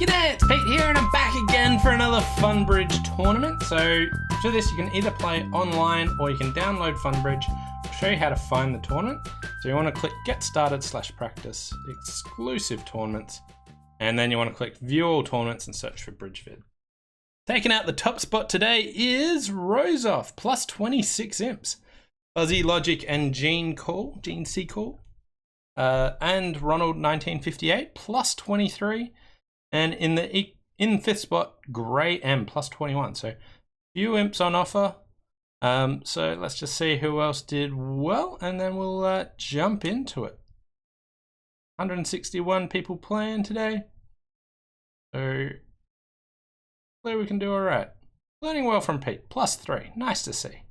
G'day, it's Pete here and I'm back again for another Funbridge tournament. So for this you can either play online or you can download Funbridge. I'll show you how to find the tournament. So you want to click get started /practice exclusive tournaments, and then you want to click view all tournaments and search for Bridgevid. Taking out the top spot today is Rozoff, plus 26 imps. Fuzzy Logic and Gene C. Call. And Ronald 1958, plus 23. And in fifth spot, Grey M, plus 21. So few imps on offer. So let's just see who else did well, and then we'll jump into it. 161 people playing today. So hopefully we can do all right. Learning well from Pete, plus 3. Nice to see.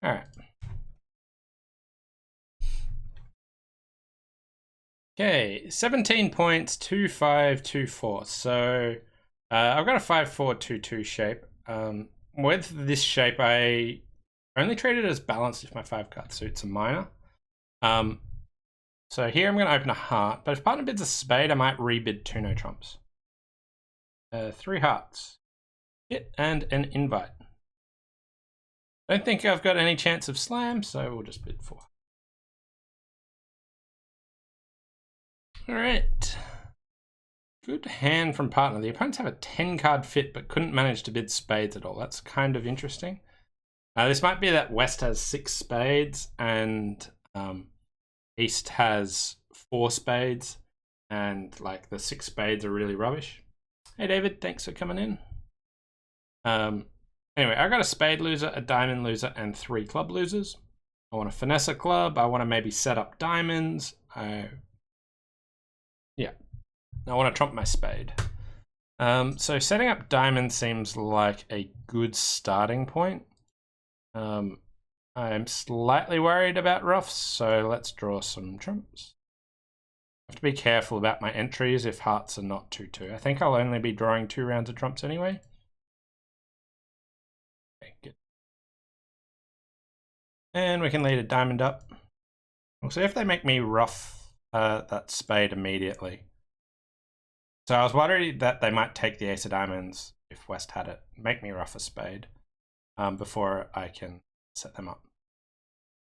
All right. Okay, 17 points, 2-5-2-4. So I've got a 5-4-2-2 shape. With this shape, I only treat it as balanced if my 5 card suits a minor. So here I'm going to open a heart, but if partner bids a spade, I might rebid 2 no trumps. 3 hearts, hit, and an invite. Don't think I've got any chance of slam, so we'll just bid 4. All right. Good hand from partner. The opponents have a 10 card fit, but couldn't manage to bid spades at all. That's kind of interesting. This might be that West has 6 spades and East has 4 spades, and like the 6 spades are really rubbish. Hey David, thanks for coming in. Anyway, I got a spade loser, a diamond loser, and 3 club losers. I want to finesse a club. I want to maybe set up diamonds. Yeah, I want to trump my spade. So setting up diamonds seems like a good starting point. I'm slightly worried about ruffs, so let's draw some trumps. I have to be careful about my entries if hearts are not 2-2. I think I'll only be drawing 2 rounds of trumps anyway. Okay, good. And we can lead a diamond up. We'll see if they make me ruff that spade immediately. So I was worried that they might take the ace of diamonds if West had it, make me ruff a spade before I can set them up.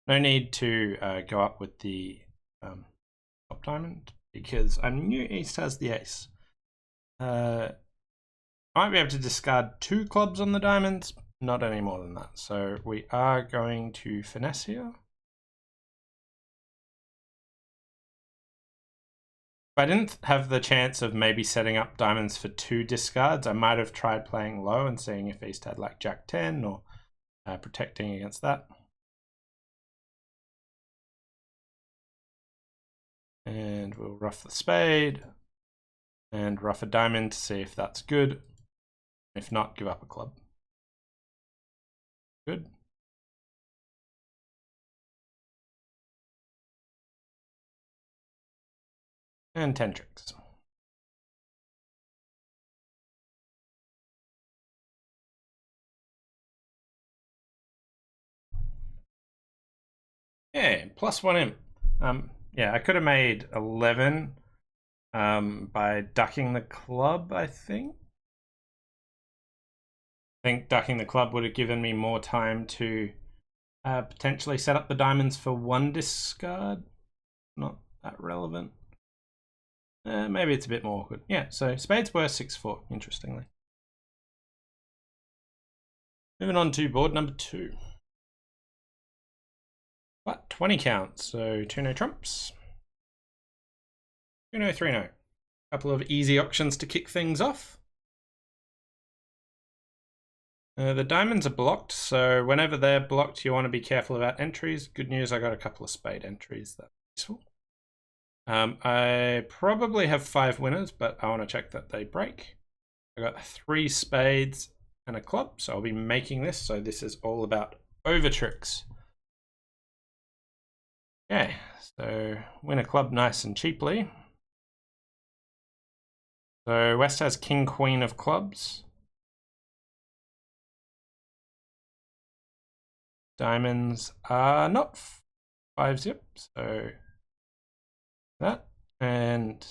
No need to go up with the top diamond because I knew East has the ace. I might be able to discard 2 clubs on the diamonds, not any more than that. So we are going to finesse here. If I didn't have the chance of maybe setting up diamonds for 2 discards, I might have tried playing low and seeing if East had like Jack 10 or protecting against that. And we'll ruff the spade and ruff a diamond to see if that's good. If not, give up a club. Good. And 10 tricks. Yeah, plus 1 imp. Yeah, I could have made 11 by ducking the club, I think. I think ducking the club would have given me more time to potentially set up the diamonds for 1 discard. Not that relevant. Maybe it's a bit more awkward. Yeah, so spades were 6-4, interestingly. Moving on to board number 2. But 20 counts, so 2 no trumps. 2 no, 3 no. Couple of easy options to kick things off. The diamonds are blocked, so whenever they're blocked, you want to be careful about entries. Good news, I got a couple of spade entries. That's useful. I probably have 5 winners, but I want to check that they break. I got 3 spades and a club, so I'll be making this. So this is all about over tricks. Okay, so win a club nice and cheaply. So West has king, queen of clubs. Diamonds are not 5-zip, so that. And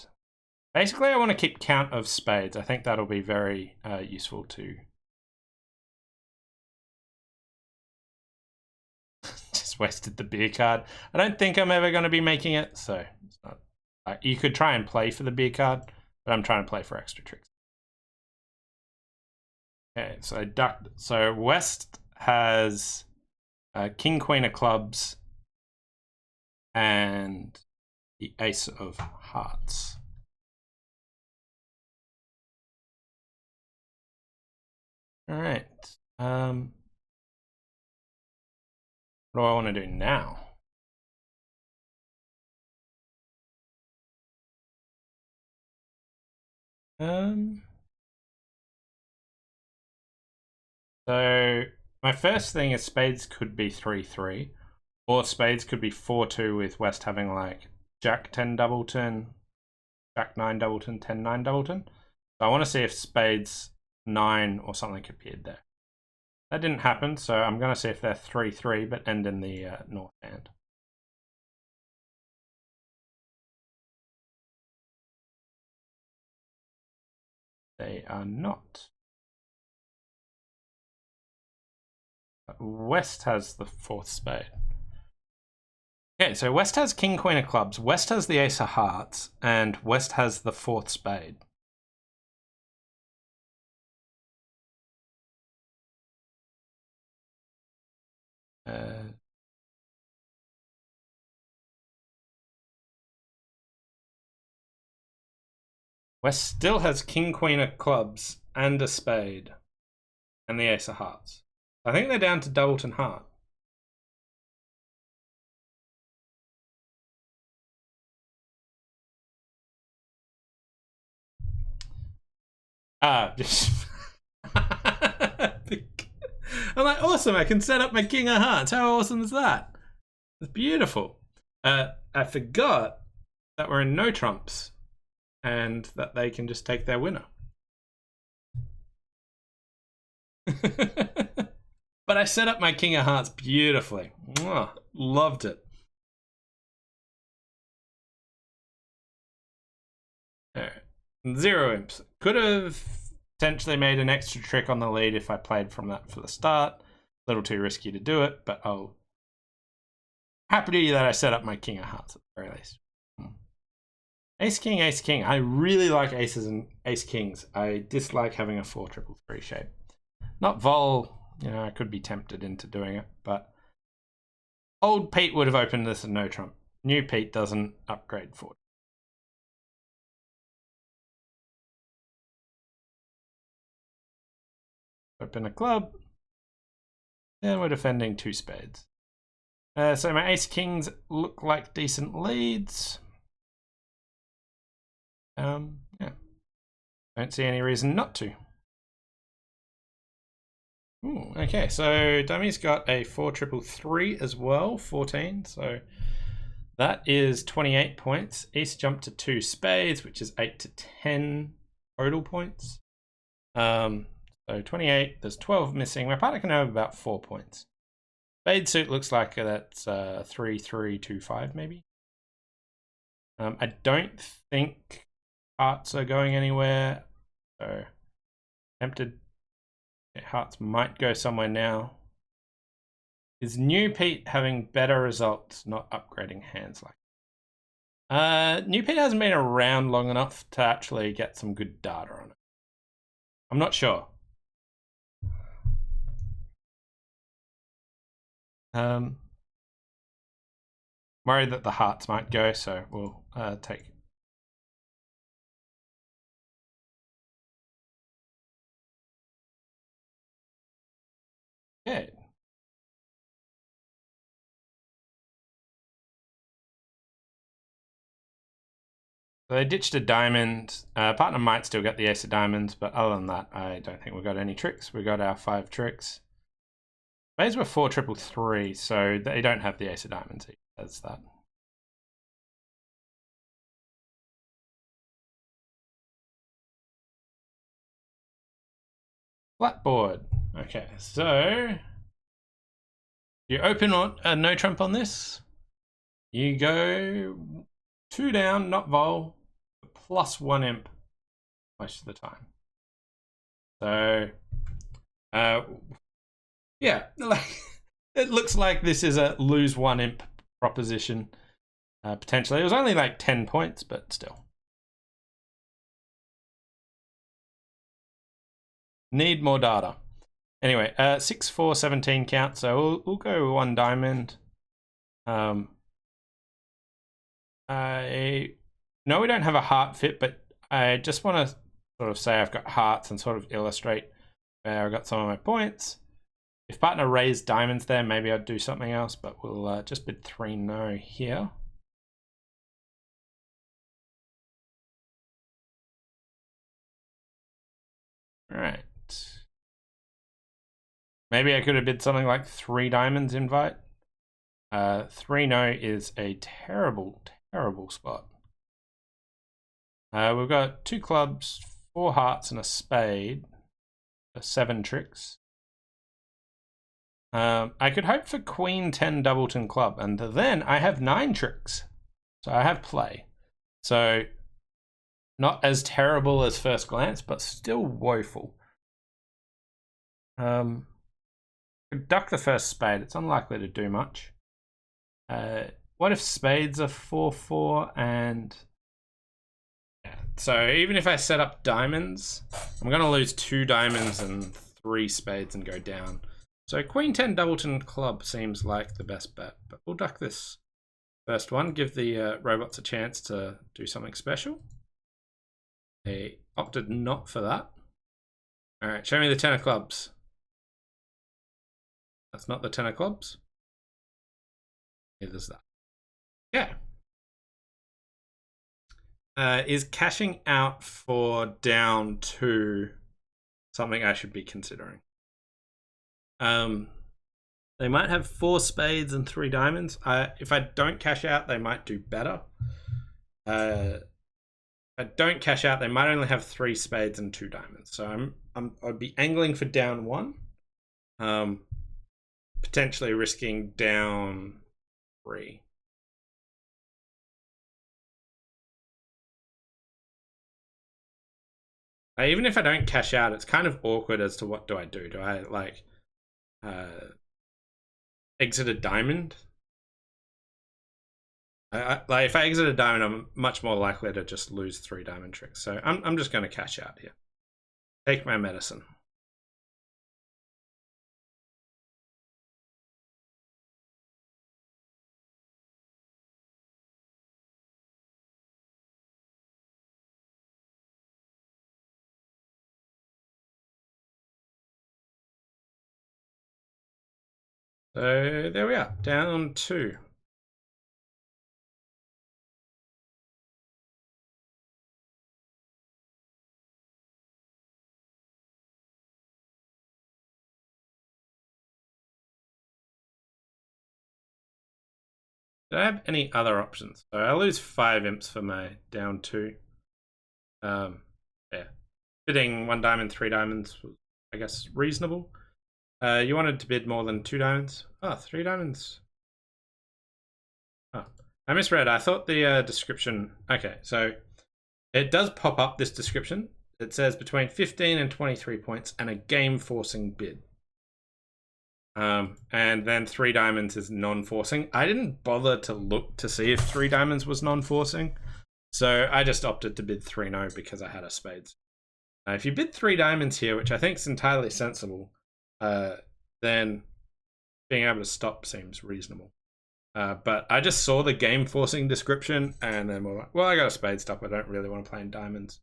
Basically, I want to keep count of spades. I think that'll be very useful too. Just wasted the beer card. I don't think I'm ever going to be making it, so it's not. You could try and play for the beer card, but I'm trying to play for extra tricks. Okay, so West has King, Queen of Clubs, and the Ace of Hearts. All right. What do I want to do now? So my first thing is spades could be 3-3, or spades could be 4-2 with West having like Jack 10 doubleton, Jack 9 doubleton, 10-9 doubleton. So I want to see if spades 9 or something appeared there. That didn't happen, so I'm going to see if they're 3-3 but end in the north hand. They are not. West has the fourth spade. Okay, so West has King, Queen of Clubs, West has the Ace of Hearts, and West has the fourth spade. West still has King, Queen of Clubs and a spade and the Ace of Hearts. I think they're down to doubleton heart. Just I'm like, awesome, I can set up my King of Hearts. How awesome is that? It's beautiful. I forgot that we're in no trumps and that they can just take their winner. But I set up my King of Hearts beautifully. Mwah, loved it. All right. 0 imps. Could have potentially made an extra trick on the lead if I played from that for the start. A little too risky to do it, but I'll happy that I set up my King of Hearts at the very least. Ace King, Ace King. I really like aces and ace kings. I dislike having a 4-3-3 shape. Not vol, you know, I could be tempted into doing it, but old Pete would have opened this at no trump. New Pete doesn't upgrade for it. Open a club. Then we're defending 2 spades. So my ace kings look like decent leads. Yeah. Don't see any reason not to. Ooh, okay, so Dummy's got a 4-3-3 as well, 14. So that is 28 points. East jumped to 2 spades, which is 8 to 10 total points. So 28, there's 12 missing. My partner can have about 4 points. Spade suit looks like that's 3-3-2-5 maybe. I don't think hearts are going anywhere, so tempted. Hearts might go somewhere now. Is New Pete having better results, not upgrading hands like? New Pete hasn't been around long enough to actually get some good data on it. I'm not sure. Worried that the hearts might go, so we'll take it. Okay. So they ditched a diamond. Partner might still get the ace of diamonds, but other than that, I don't think we've got any tricks. We got our 5 tricks. Spades were 4-3-3, so they don't have the ace of diamonds. That's that. Blackboard. Okay, so you open on a no trump on this. You go 2 down, not vol. +1 imp most of the time. So, yeah, like, it looks like this is a lose 1 imp proposition, potentially. It was only like 10 points, but still. Need more data. Anyway, 6, 4, 17 count, so we'll go 1 diamond. No, we don't have a heart fit, but I just want to sort of say I've got hearts and sort of illustrate where I got some of my points. If partner raised diamonds there, maybe I'd do something else, but we'll just bid 3 no here. All right. Maybe I could have bid something like 3 diamonds invite. 3 no is a terrible, terrible spot. We've got 2 clubs, 4 hearts, and a spade. 7 tricks. I could hope for Queen 10 Doubleton club, and then I have 9 tricks. So I have play. So not as terrible as first glance, but still woeful. Could duck the first spade. It's unlikely to do much. What if spades are 4-4 and... Yeah. So even if I set up diamonds, I'm going to lose 2 diamonds and 3 spades and go down. So Queen 10 Doubleton club seems like the best bet, but we'll duck this first one, give the robots a chance to do something special. They opted not for that. All right, show me the 10 of clubs. That's not the 10 of clubs. Neither's that. Yeah. Is cashing out for down 2 something I should be considering? They might have 4 spades and 3 diamonds. If I don't cash out, they might do better. If I don't cash out, they might only have 3 spades and 2 diamonds. So I'd be angling for down 1. Potentially risking down 3. Even if I don't cash out, it's kind of awkward as to what do I do. Do I like exit a diamond? Like if I exit a diamond, I'm much more likely to just lose 3 diamond tricks. So I'm just going to cash out here. Take my medicine. So there we are, down 2. Do I have any other options? So I lose 5 imps for my down 2. Yeah. Bidding 1 diamond, 3 diamonds was, I guess, reasonable. You wanted to bid more than 2 diamonds? Oh, 3 diamonds. Oh, I misread. I thought the description... Okay, so it does pop up this description. It says between 15 and 23 points and a game-forcing bid. And then 3 diamonds is non-forcing. I didn't bother to look to see if 3 diamonds was non-forcing. So I just opted to bid 3 no because I had a spades. If you bid 3 diamonds here, which I think is entirely sensible, then being able to stop seems reasonable. But I just saw the game forcing description and then we're like, well, I got a spade stop. I don't really want to play in diamonds.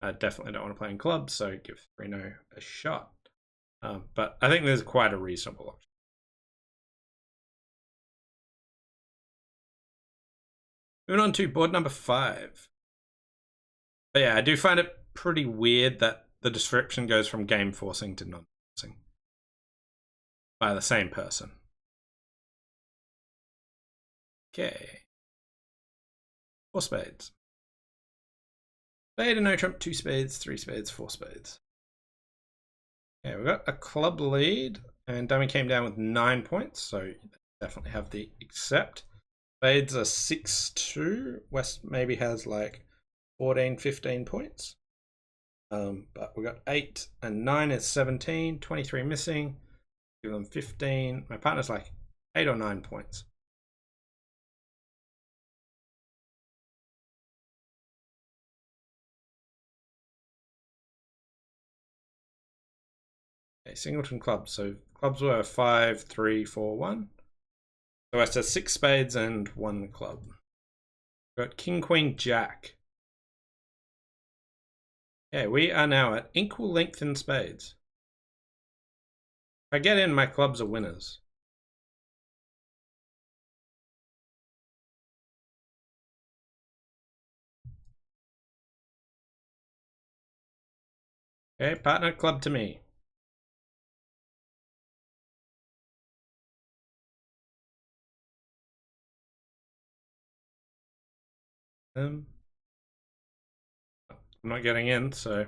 I definitely don't want to play in clubs, so give 3 no a shot. But I think there's quite a reasonable option. Moving on to board number 5. But yeah, I do find it pretty weird that the description goes from game forcing to non-forcing by the same person. Okay. 4 spades. Spade and no trump, 2 spades, 3 spades, 4 spades. Okay, we've got a club lead, and dummy came down with 9 points, so definitely have the accept. Spades are 6-2. West maybe has like 14, 15 points. But we got 8 and 9 is 17, 23 missing. Give them 15. My partner's like 8 or 9 points. Okay, singleton clubs. So clubs were 5, 3, 4, 1. So West has 6 spades and 1 club. We've got King, Queen, Jack. Yeah, we are now at equal length in spades. If I get in, my clubs are winners. Okay, partner, club to me. I'm not getting in, so.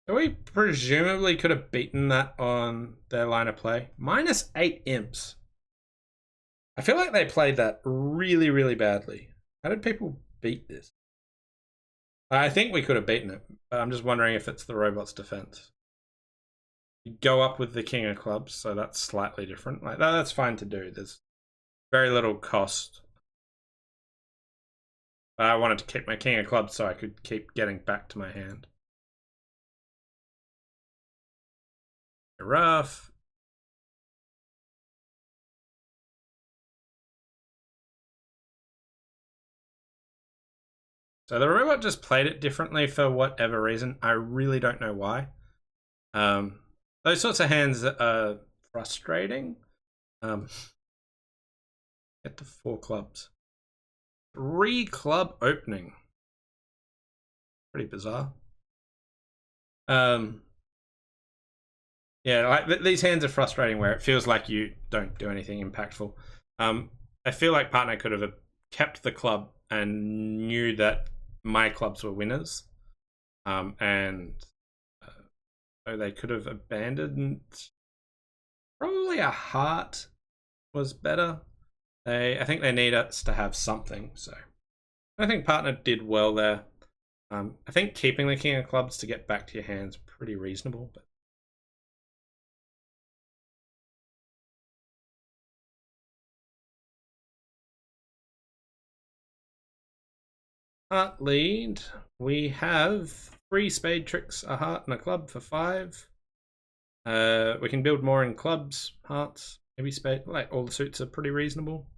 So we presumably could have beaten that on their line of play. -8 imps. I feel like they played that really, really badly. How did people beat this? I think we could have beaten it, but I'm just wondering if it's the robot's defense. You go up with the king of clubs, so that's slightly different. Like that's fine to do. There's very little cost. I wanted to keep my king of clubs so I could keep getting back to my hand. Rough. So the robot just played it differently for whatever reason. I really don't know why. Those sorts of hands are frustrating. Get to 4 clubs. 3 club opening. Pretty bizarre. Yeah, like these hands are frustrating where it feels like you don't do anything impactful. I feel like partner could have kept the club and knew that my clubs were winners, and so they could have abandoned. Probably a heart was better. I think they need us to have something. So I think partner did well there. I think keeping the king of clubs to get back to your hands pretty reasonable, but. Heart lead. We have 3 spade tricks, a heart, and a club for 5. We can build more in clubs, hearts, maybe spade. Like all the suits are pretty reasonable.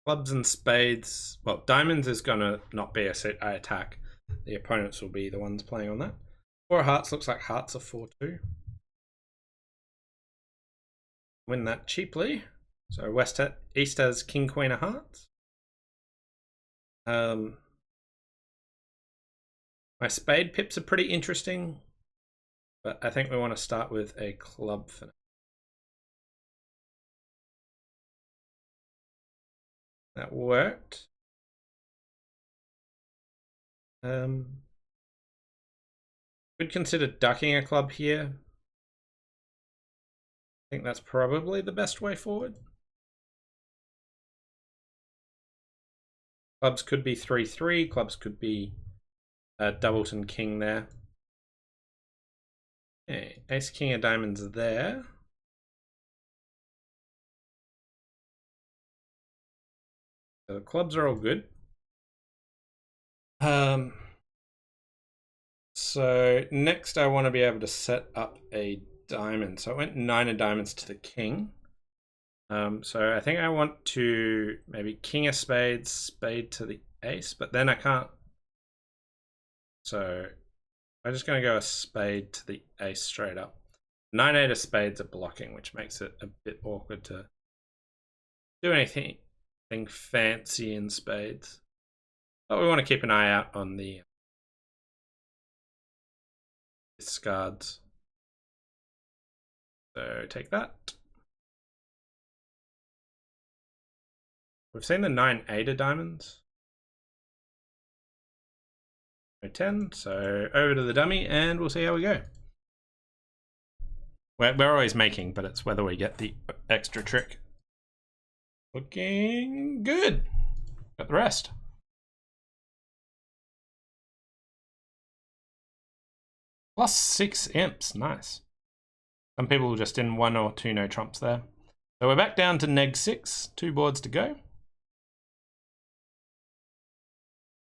Clubs and spades. Well, diamonds is gonna not be a suit I attack. The opponents will be the ones playing on that. 4 hearts looks like hearts are 4-2. Win that cheaply. So East has King, Queen of Hearts. My spade pips are pretty interesting, but I think we want to start with a club for now. That worked. Could consider ducking a club here. I think that's probably the best way forward. Clubs could be 3-3. Clubs could be doubleton king there. Okay, ace king of diamonds there. So the clubs are all good. So next I want to be able to set up a diamond. So I went 9 of diamonds to the king. So I think I want to maybe king of spades, spade to the ace, but then I can't. So I'm just going to go a spade to the ace straight up. 9-8 of spades are blocking, which makes it a bit awkward to do anything fancy in spades. But we want to keep an eye out on the discards. So take that. We've seen the 9-8 of diamonds. So 10. So over to the dummy, and we'll see how we go. We're always making, but it's whether we get the extra trick. Looking good. Got the rest. +6 imps, nice. Some people just in 1 or 2 no trumps there. So we're back down to neg6, 2 boards to go.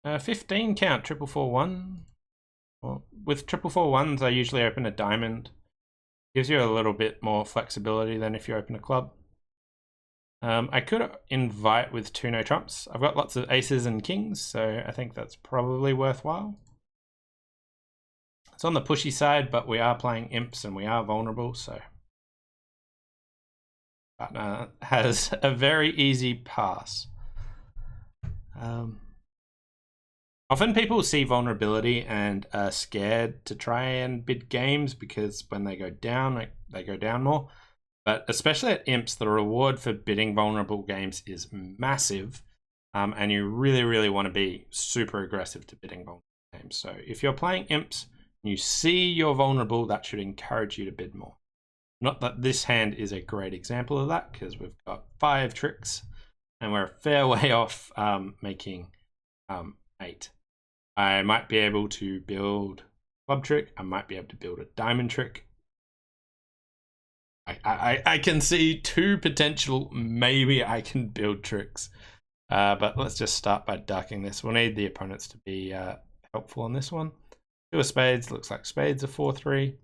15 count, 441. Well, with 441s, I usually open a diamond. Gives you a little bit more flexibility than if you open a club. I could invite with 2 no trumps. I've got lots of aces and kings, so I think that's probably worthwhile. It's on the pushy side, but we are playing imps and we are vulnerable, so partner has a very easy pass. Often people see vulnerability and are scared to try and bid games because when they go down, they go down more. But especially at imps, the reward for bidding vulnerable games is massive, and you really, really want to be super aggressive to bidding vulnerable games. So if you're playing imps, you see you're vulnerable, that should encourage you to bid more. Not that this hand is a great example of that, because we've got 5 tricks and we're a fair way off making 8. I might be able to build club trick. I might be able to build a diamond trick. I can see 2 potential, maybe I can build tricks. But let's just start by ducking this. We'll need the opponents to be helpful on this one. 2 of spades, looks like spades are 4-3.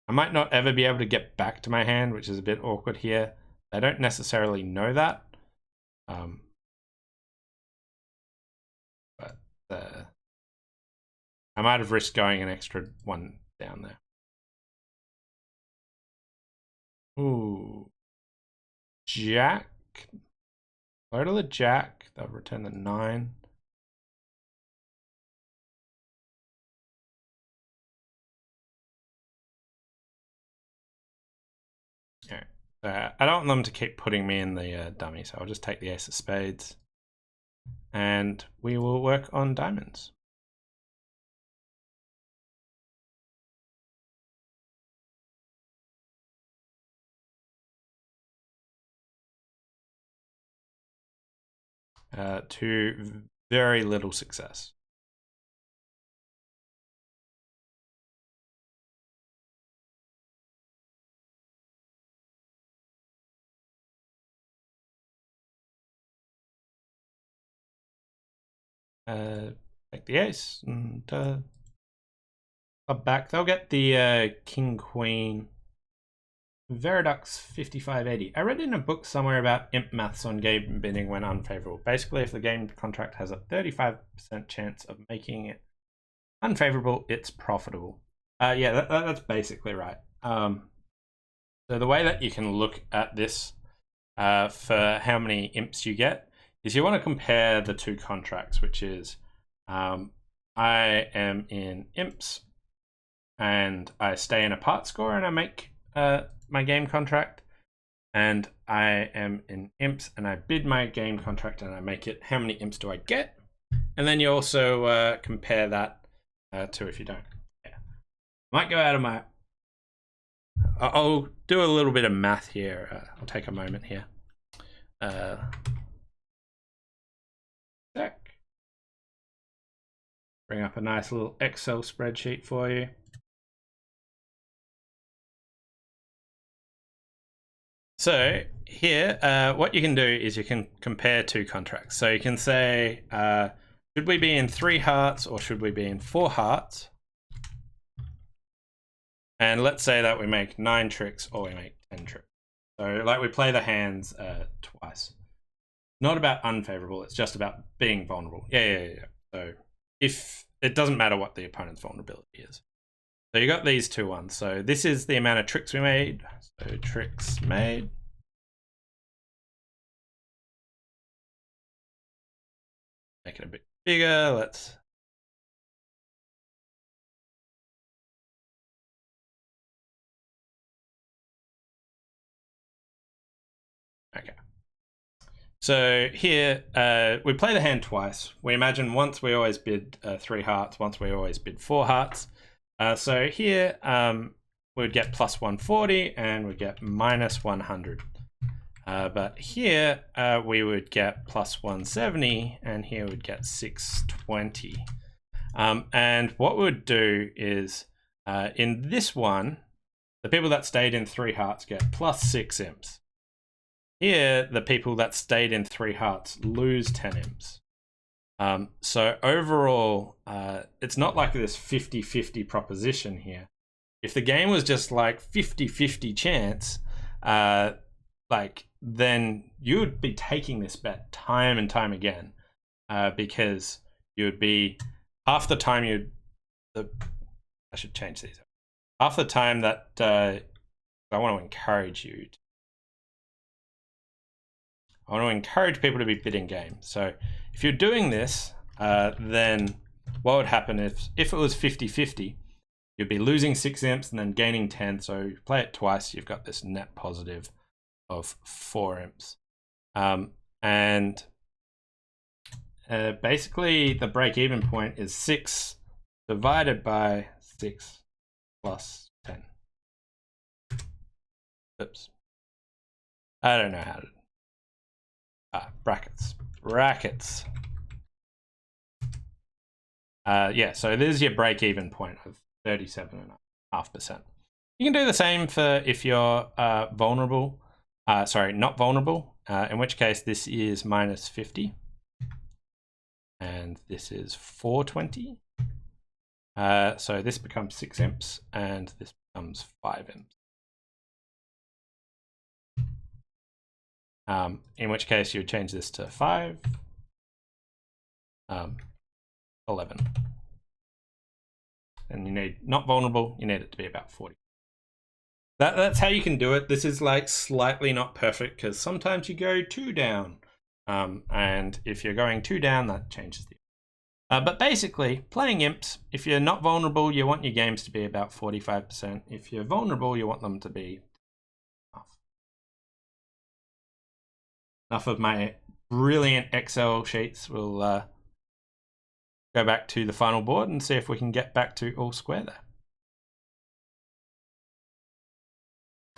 I might not ever be able to get back to my hand, which is a bit awkward here. I don't necessarily know that. I might have risked going an extra 1 down there. Ooh. Jack. Low to the jack. They'll return the 9. Alright. I don't want them to keep putting me in the dummy, so I'll just take the ace of spades. And we will work on diamonds. To very little success. Take the ace and club back. They'll get the king queen. Veridux 5580. I read in a book somewhere about imp maths on game bidding when unfavorable. Basically, if the game contract has a 35% chance of making it unfavorable, it's profitable. Yeah, that's basically right. So the way that you can look at this for how many imps you get is you want to compare the 2 contracts, which is I am in imps and I stay in a part score and I make my game contract, and I am in imps and I bid my game contract and I make it. How many imps do I get? And then you also compare that to if you don't. Yeah. Might go out of my... I'll do a little bit of math here. I'll take a moment here. Sec. Bring up a nice little Excel spreadsheet for you. So here, what you can do is you can compare 2 contracts. So you can say, should we be in 3 hearts or should we be in 4 hearts? And let's say that we make 9 tricks or we make 10 tricks. So like we play the hands twice. Not about unfavorable, it's just about being vulnerable. Yeah. So if it doesn't matter what the opponent's vulnerability is. So you got these 2 ones. So this is the amount of tricks we made. So tricks made. Make it a bit bigger. Let's... Okay. So here, we play the hand twice. We imagine once we always bid 3 hearts, once we always bid 4 hearts. So here, we'd get plus 140 and we'd get minus 100. But here, we would get plus 170 and here we'd get 620. And what we'd do is, in this one, the people that stayed in 3 hearts get plus 6 imps. Here, the people that stayed in 3 hearts lose 10 imps. So overall, it's not like this 50-50 proposition here. If the game was just like 50-50 chance, then you would be taking this bet time and time again, because you would be half the time I should change these. Half the time that I want to encourage you. I want to encourage people to be bidding games. So if you're doing this, then what would happen if it was 50-50, you'd be losing 6 imps and then gaining 10. So you play it twice, you've got this net positive of 4 imps. Basically the break-even point is 6 divided by 6 plus 10. Oops. I don't know how to... brackets. Yeah, so there's your break-even point of 37.5%. You can do the same for if you're vulnerable. Sorry, not vulnerable, in which case this is minus 50. And this is 420. So this becomes 6 imps, and this becomes 5 imps. In which case you would change this to 5, 11. And you need, not vulnerable, you need it to be about 40. That's how you can do it. This is like slightly not perfect because sometimes you go 2 down. And if you're going 2 down, that changes the... but basically, playing imps, if you're not vulnerable, you want your games to be about 45%. If you're vulnerable, you want them to be enough of my brilliant Excel sheets. We'll go back to the final board and see if we can get back to all square there.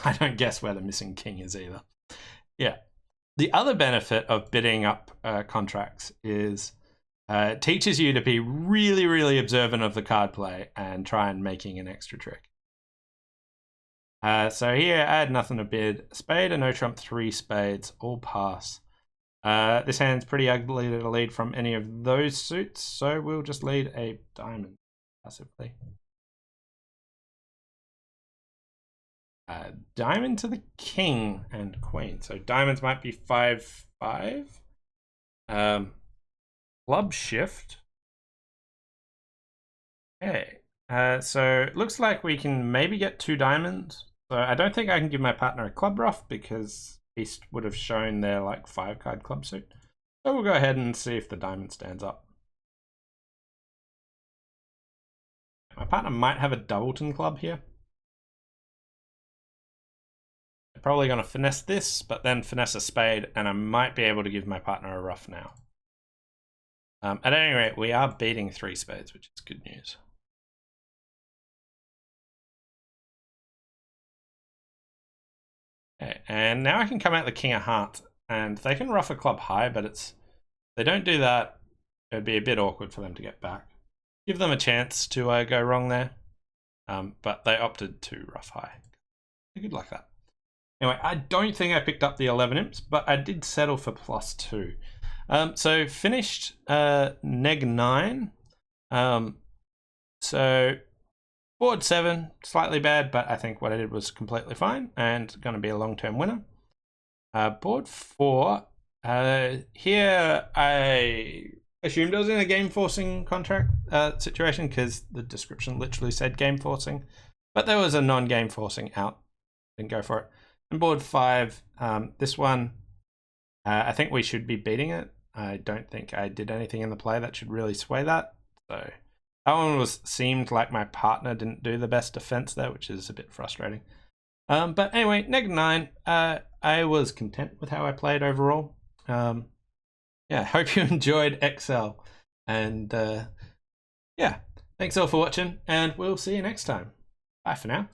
I don't guess where the missing king is either. Yeah. The other benefit of bidding up contracts is it teaches you to be really, really observant of the card play and try and making an extra trick. So here, I had nothing to bid. Spade, a no trump, 3 spades, all pass. This hand's pretty ugly to lead from any of those suits, so we'll just lead a diamond passively. Diamond to the king and queen. So diamonds might be 5-5. Club shift. Okay. So it looks like we can maybe get 2 diamonds. So I don't think I can give my partner a club ruff because East would have shown their like 5-card club suit. So we'll go ahead and see if the diamond stands up. My partner might have a doubleton club here. I'm probably going to finesse this, but then finesse a spade, and I might be able to give my partner a ruff now. At any rate, we are beating 3 spades, which is good news. Okay, and now I can come out the king of hearts, and they can ruff a club high, but if they don't do that, it would be a bit awkward for them to get back. Give them a chance to go wrong there, but they opted to ruff high. Good luck that. Anyway, I don't think I picked up the 11 imps, but I did settle for +2. So finished neg 9. So board 7, slightly bad, but I think what I did was completely fine and going to be a long-term winner. Board 4, here I assumed I was in a game forcing contract situation because the description literally said game forcing, but there was a non-game forcing out. Didn't go for it. And board 5, this one, I think we should be beating it. I don't think I did anything in the play that should really sway that. So that one seemed like my partner didn't do the best defense there, which is a bit frustrating. But anyway, neg 9, I was content with how I played overall. Yeah, hope you enjoyed Excel. And yeah, thanks all for watching, and we'll see you next time. Bye for now.